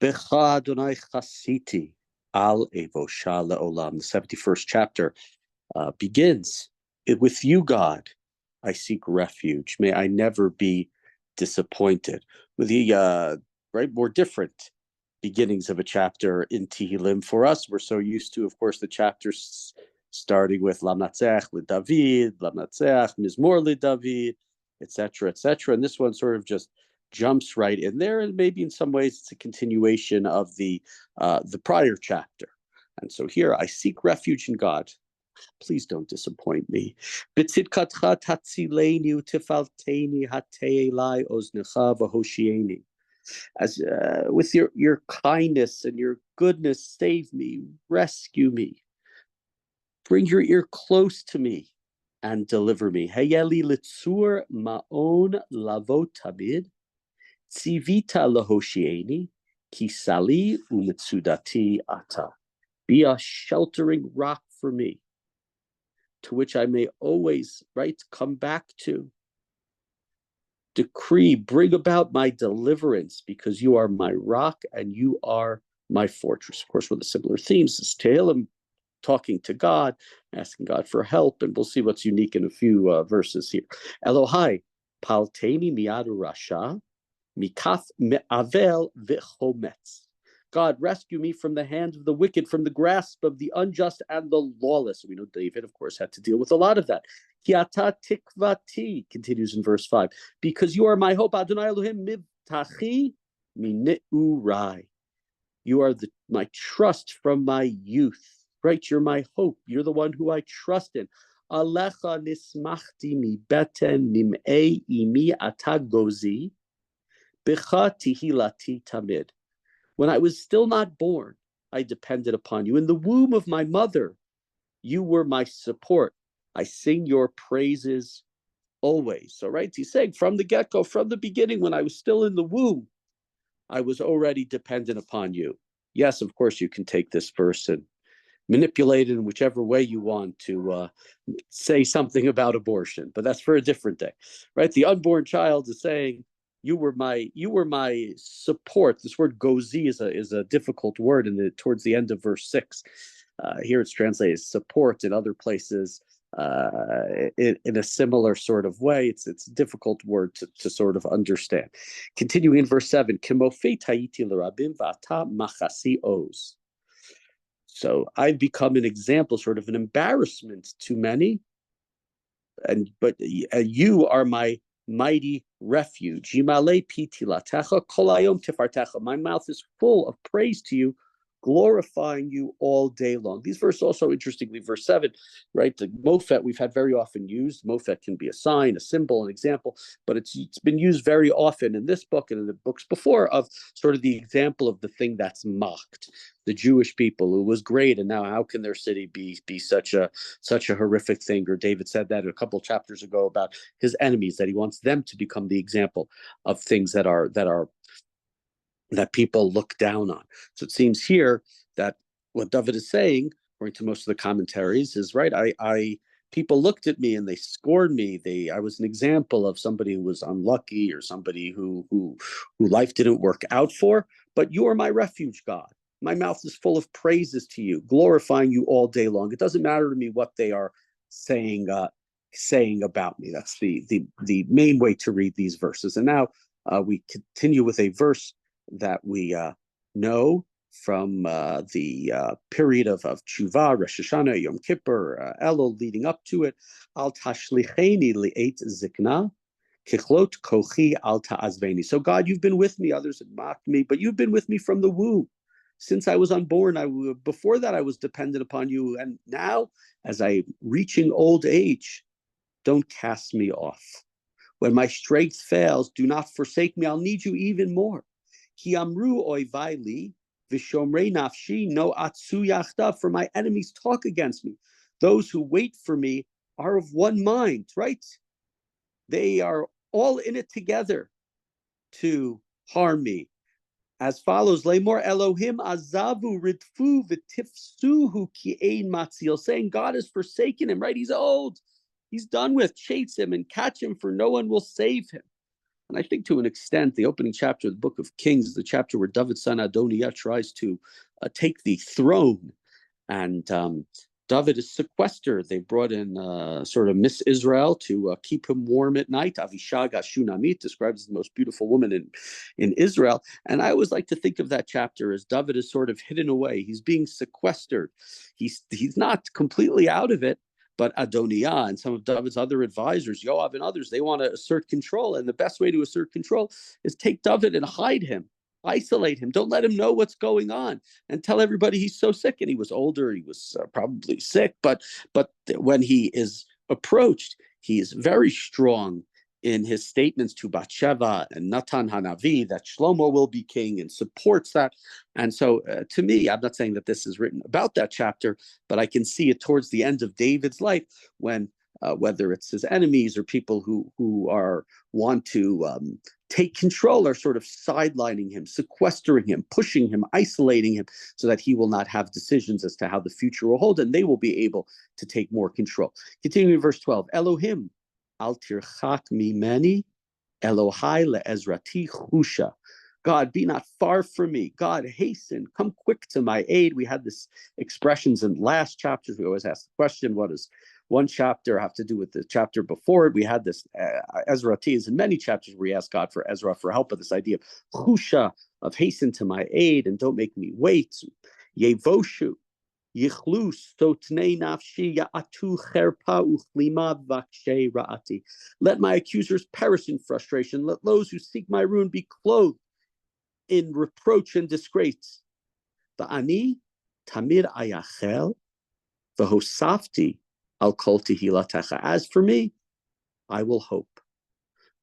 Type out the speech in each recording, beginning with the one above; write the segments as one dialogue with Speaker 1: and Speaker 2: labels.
Speaker 1: Becha Adonai chasiti al evosha leolam. The 71st chapter begins with you, God. I seek refuge. May I never be disappointed. With the more different beginnings of a chapter in Tehillim for us. We're so used to, of course, the chapters starting with Lamnatzech LeDavid, Lamnatzech Mizmor LeDavid, etc., etc. And this one sort of just jumps right in there, and maybe in some ways it's a continuation of the prior chapter. And so here, I seek refuge in God. Please don't disappoint me. B'tzidkatcha tatzileni u'tifalteni hatei oznecha v'hoshieni. As with your kindness and your goodness, save me, rescue me. Bring your ear close to me and deliver me. Hayeli litzur ma'on lavot tamid, tzivita lahoshieni, kisali u'mitzudati ata. Be a sheltering rock for me, to which I may always, come back to. Decree, bring about my deliverance, because you are my rock and you are my fortress. Of course, one of the similar themes is Tehillim, talking to God, asking God for help, and we'll see what's unique in a few verses here. Elohai, palteni miadu rasha, mikath me'avel v'chometz. God, rescue me from the hand of the wicked, from the grasp of the unjust and the lawless. We know David, of course, had to deal with a lot of that. Kiata tikvati, continues in verse 5, because you are my hope, Adonai Elohim mivtachi mineurai. You are my trust from my youth, right? You're my hope. You're the one who I trust in. Alecha nismachti mi beten nim'ei imi ata gozi, bicha tihilati tamid. When I was still not born, I depended upon you. In the womb of my mother, you were my support. I sing your praises always. So, he's saying from the get-go, from the beginning, when I was still in the womb, I was already dependent upon you. Yes, of course, you can take this verse and manipulate it in whichever way you want to say something about abortion, but that's for a different day, right? The unborn child is saying, you were my support. This word gozi is a difficult word towards the end of verse 6. Here it's translated as support. In other places, in a similar sort of way, it's a difficult word to sort of understand. Continuing in verse 7, Kimofei ta'iti l'rabim v'ata machasi oz. So I've become an example, sort of an embarrassment to many, but you are my mighty refuge. My mouth is full of praise to you, glorifying you all day long. These verses also, interestingly, verse 7, right? The mofet we've had very often used. Mofet can be a sign, a symbol, an example, but it's been used very often in this book and in the books before of sort of the example of the thing that's mocked. The Jewish people, who was great, and now how can their city be such a horrific thing? Or David said that a couple of chapters ago about his enemies, that he wants them to become the example of things that people look down on. So it seems here that what David is saying, according to most of the commentaries, is right. People looked at me and they scorned me. I was an example of somebody who was unlucky, or somebody who life didn't work out for. But you are my refuge, God. My mouth is full of praises to you, glorifying you all day long. It doesn't matter to me what they are saying about me. That's the main way to read these verses. And now we continue with a verse that we know from the period of Tshuva, Rosh Hashanah, Yom Kippur, Elul, leading up to it. Al tashlicheni li'et zikna, kichlot kochi al ta'azveni. So God, you've been with me. Others have mocked me, but you've been with me from the womb. Since I was unborn, before that I was dependent upon you. And now, as I'm reaching old age, don't cast me off. When my strength fails, do not forsake me. I'll need you even more. Ki amru oivai li v'shomrei nafshi no atsu yachdav. For my enemies talk against me. Those who wait for me are of one mind, right? They are all in it together to harm me. As follows, Lemor Elohim azavu ritfu v'tifsuhu ki ein matzil, saying God has forsaken him, right? He's old. He's done with. Chase him and catch him, for no one will save him. And I think to an extent, the opening chapter of the book of Kings is the chapter where David's son Adoniah tries to take the throne. And David is sequestered. They brought in sort of Miss Israel to keep him warm at night. Avishag Shunamit describes the most beautiful woman in Israel. And I always like to think of that chapter as David is sort of hidden away. He's being sequestered. He's not completely out of it. But Adoniah and some of David's other advisors, Yoav and others, they want to assert control. And the best way to assert control is take David and hide him. Isolate him. Don't let him know what's going on, and tell everybody he's so sick. And he was older. He was probably sick. But when he is approached, he is very strong in his statements to Bathsheba and Natan Hanavi that Shlomo will be king, and supports that. And so to me, I'm not saying that this is written about that chapter, but I can see it towards the end of David's life when whether it's his enemies or people who want to take control are sort of sidelining him, sequestering him, pushing him, isolating him, so that he will not have decisions as to how the future will hold, and they will be able to take more control. Continuing in verse 12, Elohim, al tirchak mimeni, Elohai le'ezrati chusha. God, be not far from me. God, hasten, come quick to my aid. We had this expressions in last chapters. We always ask the question, what does one chapter have to do with the chapter before it? We had this Ezra is in many chapters where we ask God for Ezra for help with this idea of chusha, of hasten to my aid and don't make me wait. Yevoshu, yichlus sotnei nafshi ya'atu cherpa uchlima v'akshay ra'ati. Let my accusers perish in frustration. Let those who seek my ruin be clothed in reproach and disgrace. Va'ani tamir ayachel v'hosafti al kol tehilatecha. As for me, I will hope.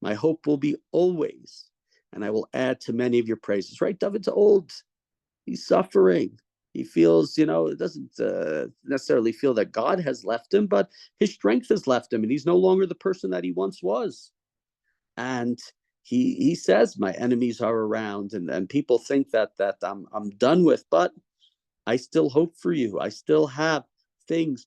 Speaker 1: My hope will be always, and I will add to many of your praises. Right? David's old. He's suffering. He feels, it doesn't necessarily feel that God has left him, but his strength has left him, and he's no longer the person that he once was. And he says, my enemies are around, and people think that I'm done with, but I still hope for you. I still have things,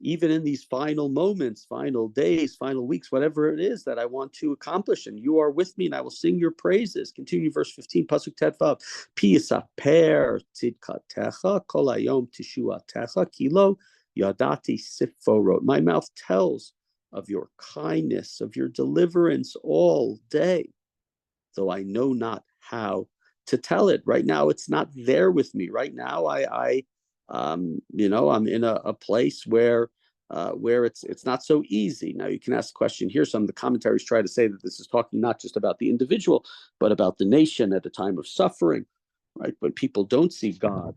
Speaker 1: even in these final moments, final days, final weeks, whatever it is that I want to accomplish. And you are with me, and I will sing your praises. Continue verse 15, Pasuk Tetvav. Pi yisaper tzidkatecha kol hayom tishuatecha kilo yadati sifo. My mouth tells of your kindness, of your deliverance all day, though I know not how to tell it. Right now, it's not there with me. Right now, I'm in a place where it's not so easy. Now you can ask the question here. Some of the commentaries try to say that this is talking not just about the individual, but about the nation at a time of suffering, right? When people don't see God,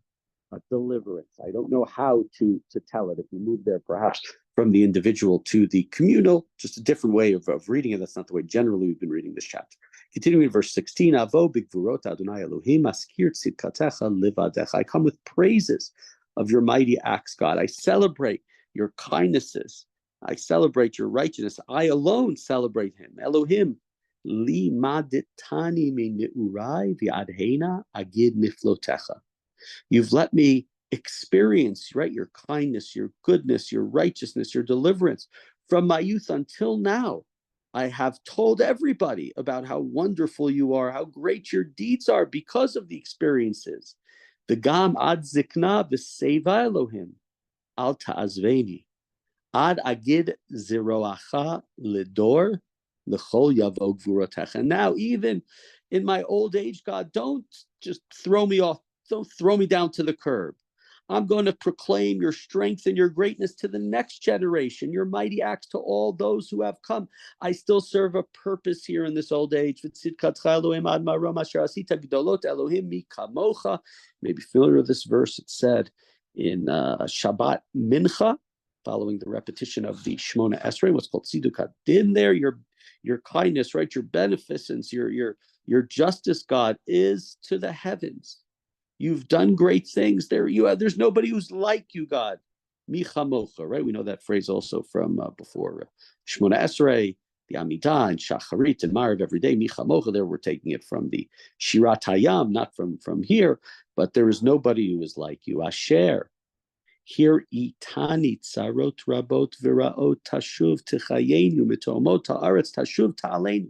Speaker 1: deliverance. I don't know how to tell it. If we move there, perhaps from the individual to the communal, just a different way of reading it. That's not the way generally we've been reading this chapter. Continuing in verse 16, Avo bigvurot Adonai Elohim askir tzidkatecha livadecha. I come with praises of your mighty acts, God. I celebrate your kindnesses. I celebrate your righteousness. I alone celebrate him. Elohim, li maditani min neurai v'adhena agid niflotecha. You've let me experience, right, your kindness, your goodness, your righteousness, your deliverance. From my youth until now, I have told everybody about how wonderful you are, how great your deeds are because of the experiences. The gam ad zikna v'seva Elohim al ta'azveni ad agid ziroacha lidor l'chol yavo gvurotecha. And now, even in my old age, God, don't just throw me off. Don't throw me down to the curb. I'm going to proclaim your strength and your greatness to the next generation, your mighty acts to all those who have come. I still serve a purpose here in this old age. Maybe familiar with this verse. It said in Shabbat Mincha, following the repetition of the Shemona Esrei, what's called Tziduk Hadin there, your kindness, right, your beneficence, your justice, God, is to the heavens. You've done great things. There's nobody who's like you, God. Michamocha, right? We know that phrase also from before Shemona Esrei, the Amidah, and Shacharit, and Mariv every day. Michamocha, there we're taking it from the Shirat Hayam, not from here, but there is nobody who is like you. Asher, here itani tzarot rabot v'raot tashuv techayenu mitomot haaretz tashuv ta'aleinu.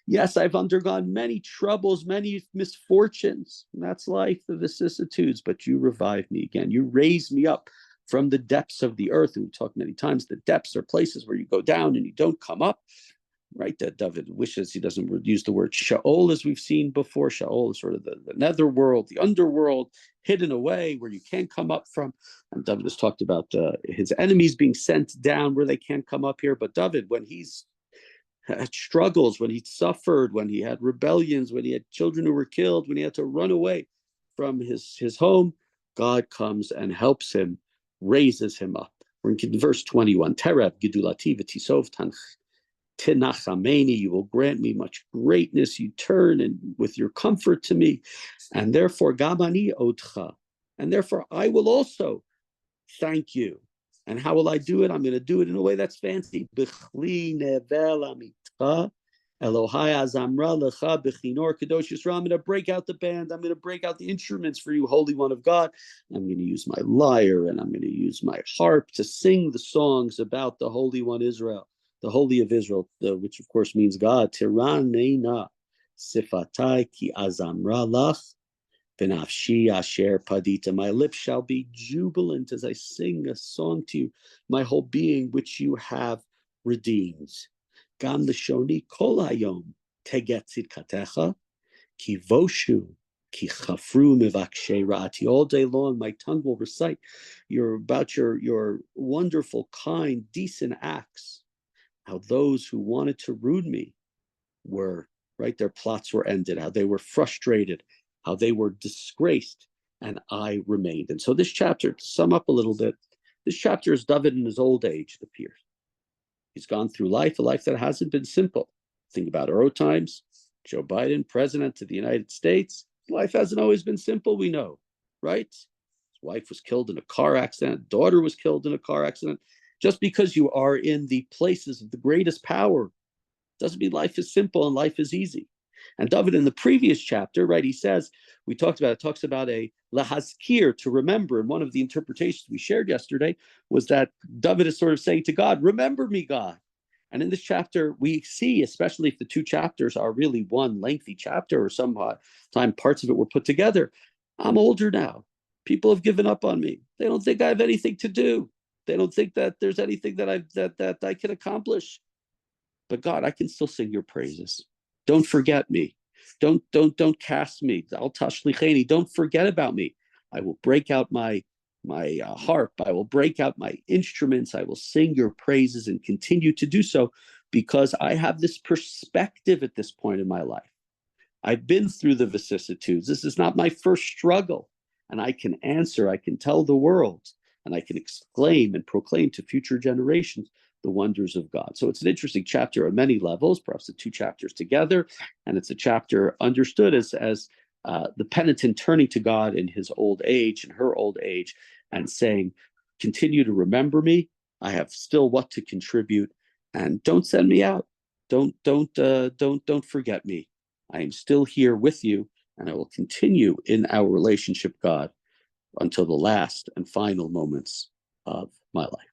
Speaker 1: Yes, I've undergone many troubles, many misfortunes. And that's life, the vicissitudes, but you revive me again. You raise me up from the depths of the earth. And we talked many times, the depths are places where you go down and you don't come up, right? That David wishes he doesn't use the word Sheol, as we've seen before. Sheol is sort of the netherworld, the underworld, hidden away where you can't come up from. And David has talked about his enemies being sent down where they can't come up here. But David, when he's had struggles, when he suffered, when he had rebellions, when he had children who were killed, when he had to run away from his home, God comes and helps him, raises him up. We're in verse 21. Terev gidulati v'tisov tinachameni, you will grant me much greatness. You turn and with your comfort to me, and therefore gamani otcha, and therefore I will also thank you. And how will I do it? I'm going to do it in a way that's fancy. I'm going to break out the band. I'm going to break out the instruments for you, Holy One of God. I'm going to use my lyre and I'm going to use my harp to sing the songs about the Holy One Israel, the Holy of Israel, which of course means God. Tiranena sifatai ki azamra lach. My lips shall be jubilant as I sing a song to you, my whole being which you have redeemed. Gam leshoni kol hayom teget tzidkatecha ki voshu ki chafru mivakshe ra'ati. All day long my tongue will recite about your wonderful, kind, decent acts. How those who wanted to ruin me were, right, their plots were ended, how they were frustrated, how they were disgraced, and I remained. And so this chapter, to sum up a little bit, this chapter is David in his old age, it appears. He's gone through life, a life that hasn't been simple. Think about our own times, Joe Biden, president of the United States. Life hasn't always been simple, we know, right? His wife was killed in a car accident, daughter was killed in a car accident. Just because you are in the places of the greatest power doesn't mean life is simple and life is easy. And David, in the previous chapter, right, he says, we talked about it, talks about a lahazkir, to remember. And one of the interpretations we shared yesterday was that David is sort of saying to God, remember me, God. And in this chapter, we see, especially if the two chapters are really one lengthy chapter, or time parts of it were put together, I'm older now. People have given up on me. They don't think I have anything to do. They don't think that there's anything that I can accomplish. But God, I can still sing your praises. Don't forget me. Don't cast me. Don't forget about me. I will break out my harp. I will break out my instruments. I will sing your praises and continue to do so, because I have this perspective at this point in my life. I've been through the vicissitudes. This is not my first struggle. And I can answer, I can tell the world, and I can exclaim and proclaim to future generations the wonders of God. So it's an interesting chapter on many levels, perhaps the two chapters together. And it's a chapter understood as the penitent turning to God in his old age and her old age and saying, continue to remember me. I have still what to contribute, and don't send me out. Don't forget me. I am still here with you, and I will continue in our relationship, God, until the last and final moments of my life.